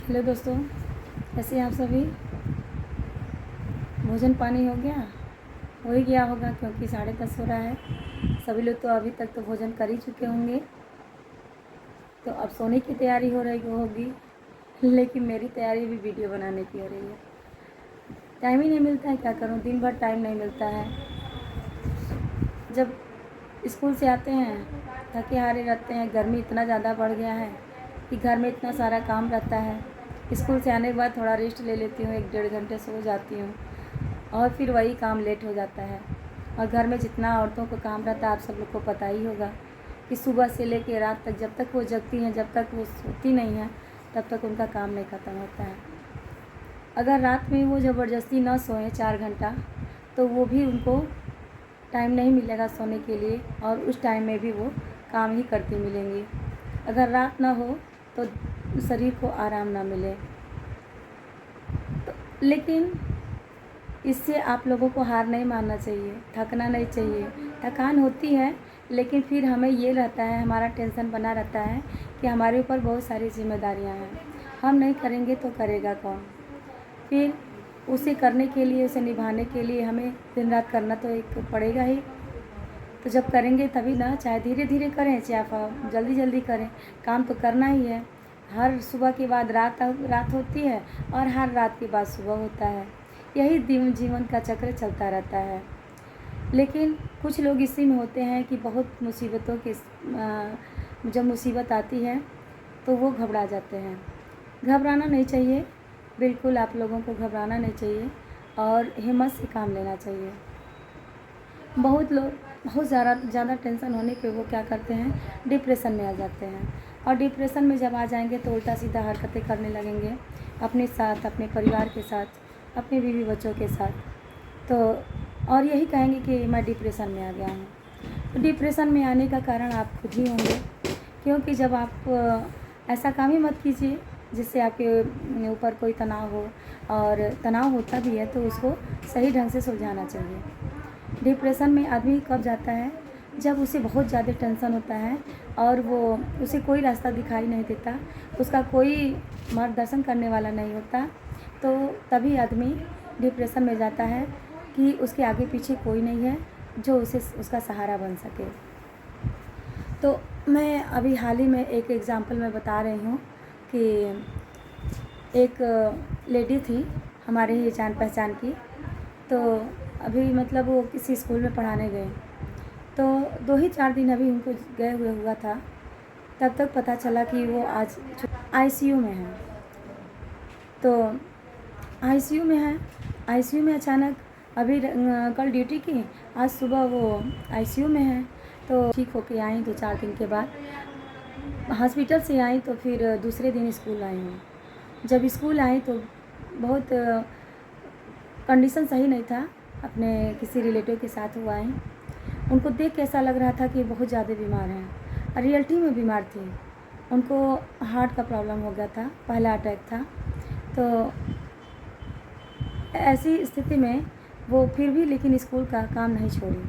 Hello दोस्तों, कैसे हैं आप सभी। भोजन पानी हो गया? हो ही गया होगा क्योंकि 10:30 हो रहा है। सभी लोग तो अभी तक तो भोजन कर ही चुके होंगे, तो अब सोने की तैयारी हो रही होगी। लेकिन मेरी तैयारी भी वीडियो बनाने की हो रही है। टाइम ही नहीं मिलता है, क्या करूं, दिन भर टाइम नहीं मिलता है। जब स्कूल से आते हैं थके हारे रहते हैं, गर्मी इतना ज़्यादा बढ़ गया है कि घर में इतना सारा काम रहता है। स्कूल से आने के बाद थोड़ा रेस्ट ले लेती हूँ, 1-1.5 घंटे सो जाती हूँ और फिर वही काम लेट हो जाता है। और घर में जितना औरतों को काम रहता है आप सब लोग को पता ही होगा कि सुबह से लेकर रात तक जब तक वो जगती हैं, जब तक वो सोती नहीं हैं, तब तक उनका काम नहीं ख़त्म होता है। अगर रात में वो ज़बरदस्ती ना सोएं 4 घंटा, तो वो भी उनको टाइम नहीं मिलेगा सोने के लिए और उस टाइम में भी वो काम ही करती मिलेंगी। अगर रात ना हो तो शरीर को आराम ना मिले। तो लेकिन इससे आप लोगों को हार नहीं मानना चाहिए, थकना नहीं चाहिए। थकान होती है लेकिन फिर हमें ये रहता है, हमारा टेंशन बना रहता है कि हमारे ऊपर बहुत सारी जिम्मेदारियां हैं। हम नहीं करेंगे तो करेगा कौन। फिर उसे करने के लिए, उसे निभाने के लिए हमें दिन रात करना तो एक पड़ेगा ही। तो जब करेंगे तभी ना, चाहे धीरे धीरे करें चाहे आप जल्दी जल्दी करें, काम तो करना ही है। हर सुबह के बाद रात होती है और हर रात के बाद सुबह होता है। यही जीवन का चक्र चलता रहता है। लेकिन कुछ लोग इसी में होते हैं कि बहुत मुसीबतों के जब मुसीबत आती है तो वो घबरा जाते हैं। घबराना नहीं चाहिए, बिल्कुल आप लोगों को घबराना नहीं चाहिए और हिम्मत से काम लेना चाहिए। बहुत लोग बहुत ज़्यादा टेंशन होने पे वो क्या करते हैं, डिप्रेशन में आ जाते हैं। और डिप्रेशन में जब आ जाएंगे तो उल्टा सीधा हरकतें करने लगेंगे अपने साथ, अपने परिवार के साथ, अपने बीवी बच्चों के साथ। तो और यही कहेंगे कि मैं डिप्रेशन में आ गया हूँ। तो डिप्रेशन में आने का कारण आप खुद ही होंगे, क्योंकि जब आप ऐसा काम ही मत कीजिए जिससे आपके ऊपर कोई तनाव हो, और तनाव होता भी है तो उसको सही ढंग से सुलझाना चाहिए। डिप्रेशन में आदमी कब जाता है, जब उसे बहुत ज़्यादा टेंशन होता है और वो उसे कोई रास्ता दिखाई नहीं देता, उसका कोई मार्गदर्शन करने वाला नहीं होता, तो तभी आदमी डिप्रेशन में जाता है कि उसके आगे पीछे कोई नहीं है जो उसे उसका सहारा बन सके। तो मैं अभी हाल ही में एक एग्ज़ाम्पल मैं बता रही हूँ कि एक लेडी थी हमारे ही जान पहचान की। तो अभी मतलब वो किसी स्कूल में पढ़ाने गए, तो 2 ही 4 दिन अभी उनको गए हुए हुआ था, तब तक पता चला कि वो आज आईसीयू में है। तो आईसीयू में है, आईसीयू में अचानक अभी कल ड्यूटी की, आज सुबह वो आईसीयू में है। तो ठीक होके आई 2-4 दिन के बाद, हॉस्पिटल से आई तो फिर दूसरे दिन स्कूल आई हूँ। जब स्कूल आई तो बहुत कंडीशन सही नहीं था, अपने किसी रिलेटिव के साथ हुआ है। उनको देख के ऐसा लग रहा था कि बहुत ज़्यादा बीमार हैं, रियलिटी में बीमार थी। उनको हार्ट का प्रॉब्लम हो गया था, पहला अटैक था। तो ऐसी स्थिति में वो फिर भी लेकिन स्कूल का काम नहीं छोड़ी,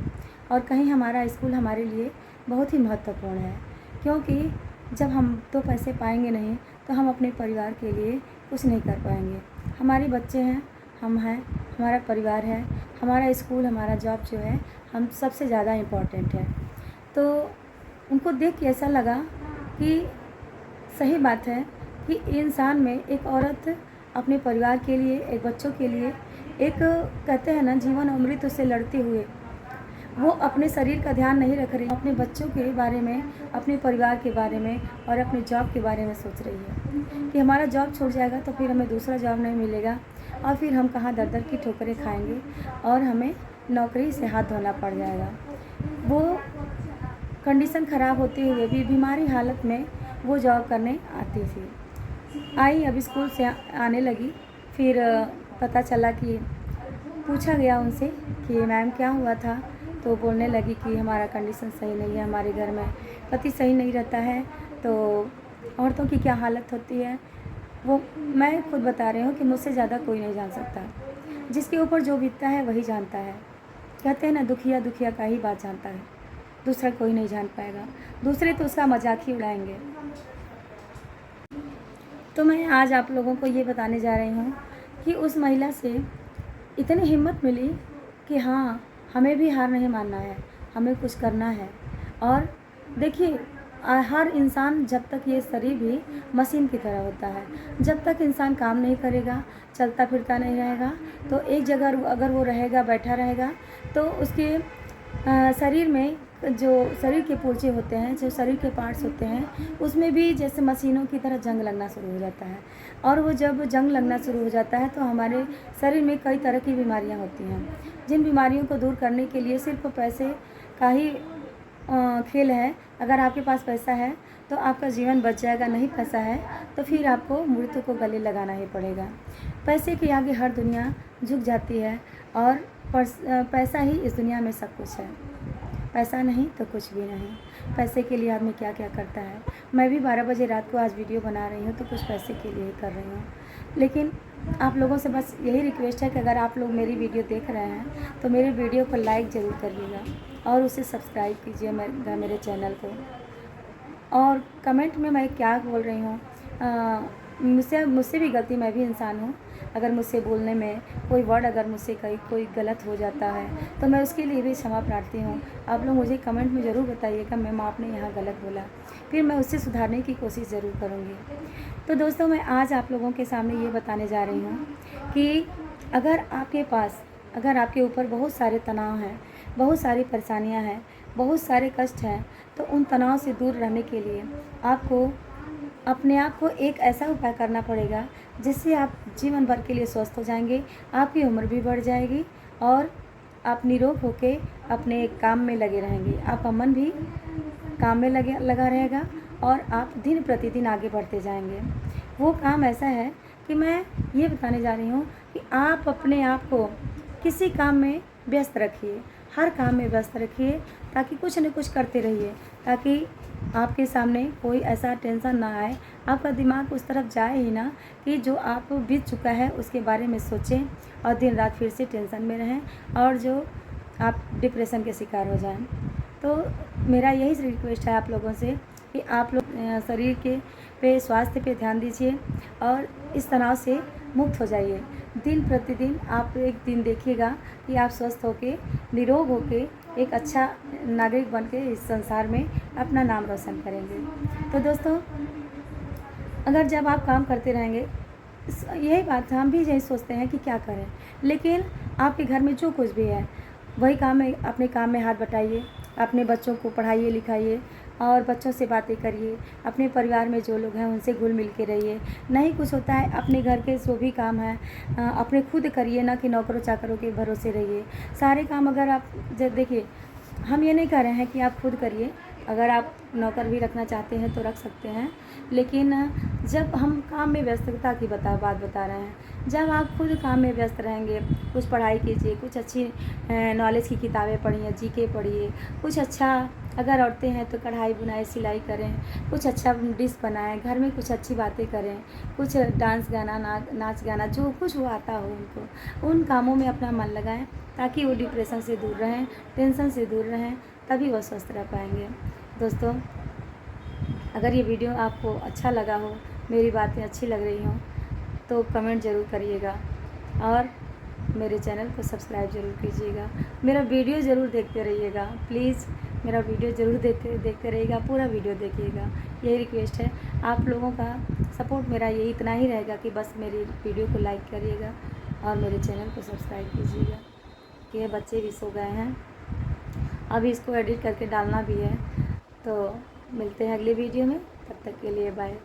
और कहीं हमारा स्कूल हमारे लिए बहुत ही महत्वपूर्ण है, क्योंकि जब हम 2 पैसे पाएंगे नहीं तो हम अपने परिवार के लिए कुछ नहीं कर पाएंगे। हमारे बच्चे हैं, हम हैं, हमारा परिवार है, हमारा स्कूल, हमारा जॉब जो है, हम सबसे ज़्यादा इम्पोर्टेंट है। तो उनको देख के ऐसा लगा कि सही बात है कि इंसान में एक औरत अपने परिवार के लिए, एक बच्चों के लिए, एक कहते हैं ना जीवन अमृत से लड़ते हुए वो अपने शरीर का ध्यान नहीं रख रही, अपने बच्चों के बारे में, अपने परिवार के बारे में और अपने जॉब के बारे में सोच रही है कि हमारा जॉब छूट जाएगा तो फिर हमें दूसरा जॉब नहीं मिलेगा और फिर हम कहाँ दर दर की ठोकरें खाएंगे और हमें नौकरी से हाथ धोना पड़ जाएगा। वो कंडीशन ख़राब होते हुए भी बीमारी हालत में वो जॉब करने आती थी। आई, अब स्कूल से आने लगी, फिर पता चला कि पूछा गया उनसे कि मैम क्या हुआ था, तो बोलने लगी कि हमारा कंडीशन सही नहीं है, हमारे घर में पति सही नहीं रहता है, तो औरतों की क्या हालत होती है वो मैं खुद बता रही हूँ कि मुझसे ज़्यादा कोई नहीं जान सकता। जिसके ऊपर जो बीतता है वही जानता है। कहते हैं ना, दुखिया दुखिया का ही बात जानता है, दूसरा कोई नहीं जान पाएगा। दूसरे तो उसका मजाक ही उड़ाएंगे। तो मैं आज आप लोगों को ये बताने जा रही हूँ कि उस महिला से इतनी हिम्मत मिली कि हाँ, हमें भी हार नहीं मानना है, हमें कुछ करना है। और देखिए, हर इंसान, जब तक ये शरीर भी मशीन की तरह होता है, जब तक इंसान काम नहीं करेगा, चलता फिरता नहीं रहेगा, तो एक जगह अगर वो रहेगा, बैठा रहेगा, तो उसके शरीर में जो शरीर के पुर्जे होते हैं, जो शरीर के पार्ट्स होते हैं, उसमें भी जैसे मशीनों की तरह जंग लगना शुरू हो जाता है। और वो जब जंग लगना शुरू हो जाता है तो हमारे शरीर में कई तरह की बीमारियां होती हैं, जिन बीमारियों को दूर करने के लिए सिर्फ पैसे का ही खेल है। अगर आपके पास पैसा है तो आपका जीवन बच जाएगा, नहीं पैसा है तो फिर आपको मृत्यु को गले लगाना ही पड़ेगा। पैसे के आगे हर दुनिया झुक जाती है और पैसा ही इस दुनिया में सब कुछ है। पैसा नहीं तो कुछ भी नहीं। पैसे के लिए आदमी क्या क्या करता है। मैं भी 12 बजे रात को आज वीडियो बना रही हूँ तो कुछ पैसे के लिए ही कर रही हूँ। लेकिन आप लोगों से बस यही रिक्वेस्ट है कि अगर आप लोग मेरी वीडियो देख रहे हैं तो मेरे वीडियो को लाइक ज़रूर करिएगा और उसे सब्सक्राइब कीजिए मेरे चैनल को। और कमेंट में मैं क्या बोल रही हूँ, मुझसे भी गलती, मैं भी इंसान हूँ। अगर मुझसे बोलने में कोई वर्ड अगर मुझसे कोई गलत हो जाता है तो मैं उसके लिए भी क्षमा प्रार्थी हूँ। आप लोग मुझे कमेंट में ज़रूर बताइएगा मैम आपने यहाँ गलत बोला, फिर मैं उससे सुधारने की कोशिश ज़रूर करूँगी। तो दोस्तों, मैं आज आप लोगों के सामने ये बताने जा रही हूँ कि अगर आपके ऊपर बहुत सारे तनाव हैं, बहुत सारी परेशानियाँ हैं, बहुत सारे कष्ट हैं, तो उन तनाव से दूर रहने के लिए आपको अपने आप को एक ऐसा उपाय करना पड़ेगा जिससे आप जीवन भर के लिए स्वस्थ हो जाएंगे, आपकी उम्र भी बढ़ जाएगी और आप निरोग होकर अपने काम में लगे रहेंगे। आपका मन भी काम में लगा रहेगा और आप दिन प्रतिदिन आगे बढ़ते जाएंगे। वो काम ऐसा है कि मैं ये बताने जा रही हूँ कि आप अपने आप को किसी काम में व्यस्त रखिए, हर काम में व्यस्त रखिए, ताकि कुछ न कुछ करते रहिए, ताकि आपके सामने कोई ऐसा टेंशन ना आए, आपका दिमाग उस तरफ जाए ही ना कि जो आप बीत चुका है उसके बारे में सोचें और दिन रात फिर से टेंशन में रहें और जो आप डिप्रेशन के शिकार हो जाएं। तो मेरा यही रिक्वेस्ट है आप लोगों से कि आप लोग शरीर पे स्वास्थ्य पे ध्यान दीजिए और इस तनाव से मुक्त हो जाइए। दिन प्रतिदिन आप एक दिन देखिएगा कि आप स्वस्थ होके, निरोग होके, एक अच्छा नागरिक बन के इस संसार में अपना नाम रोशन करेंगे। तो दोस्तों, अगर जब आप काम करते रहेंगे, यही बात हम भी यही सोचते हैं कि क्या करें, लेकिन आपके घर में जो कुछ भी है वही काम है, अपने काम में हाथ बटाइए, अपने बच्चों को पढ़ाइए लिखाइए और बच्चों से बातें करिए, अपने परिवार में जो लोग हैं उनसे घुल मिल के रहिए। नहीं कुछ होता है, अपने घर के जो भी काम है अपने खुद करिए, ना कि नौकरों चाकरों के भरोसे रहिए। सारे काम अगर आप देखिए, हम ये नहीं कह रहे हैं कि आप खुद करिए, अगर आप नौकर भी रखना चाहते हैं तो रख सकते हैं, लेकिन जब हम काम में व्यस्तता की बात बता रहे हैं, जब आप खुद काम में व्यस्त रहेंगे, कुछ पढ़ाई कीजिए, कुछ अच्छी नॉलेज की किताबें पढ़िए, जीके पढ़िए, कुछ अच्छा, अगर औरतें हैं तो कढ़ाई बुनाई सिलाई करें, कुछ अच्छा डिश बनाएं, घर में कुछ अच्छी बातें करें, कुछ डांस गाना नाच गाना जो कुछ वो आता हो उनको, उन कामों में अपना मन लगाएं ताकि वो डिप्रेशन से दूर रहें, टेंशन से दूर रहें, तभी वो स्वस्थ रह पाएंगे। दोस्तों, अगर ये वीडियो आपको अच्छा लगा हो, मेरी बातें अच्छी लग रही हों, तो कमेंट ज़रूर करिएगा और मेरे चैनल को सब्सक्राइब ज़रूर कीजिएगा। मेरा वीडियो ज़रूर देखते रहिएगा, प्लीज़ मेरा वीडियो ज़रूर देखते रहिएगा, पूरा वीडियो देखिएगा, यही रिक्वेस्ट है। आप लोगों का सपोर्ट मेरा यही इतना ही रहेगा कि बस मेरी वीडियो को लाइक करिएगा और मेरे चैनल को सब्सक्राइब कीजिएगा। कि ये बच्चे भी सो गए हैं, अभी इसको एडिट करके डालना भी है। तो मिलते हैं अगले वीडियो में, तब तक के लिए बाय।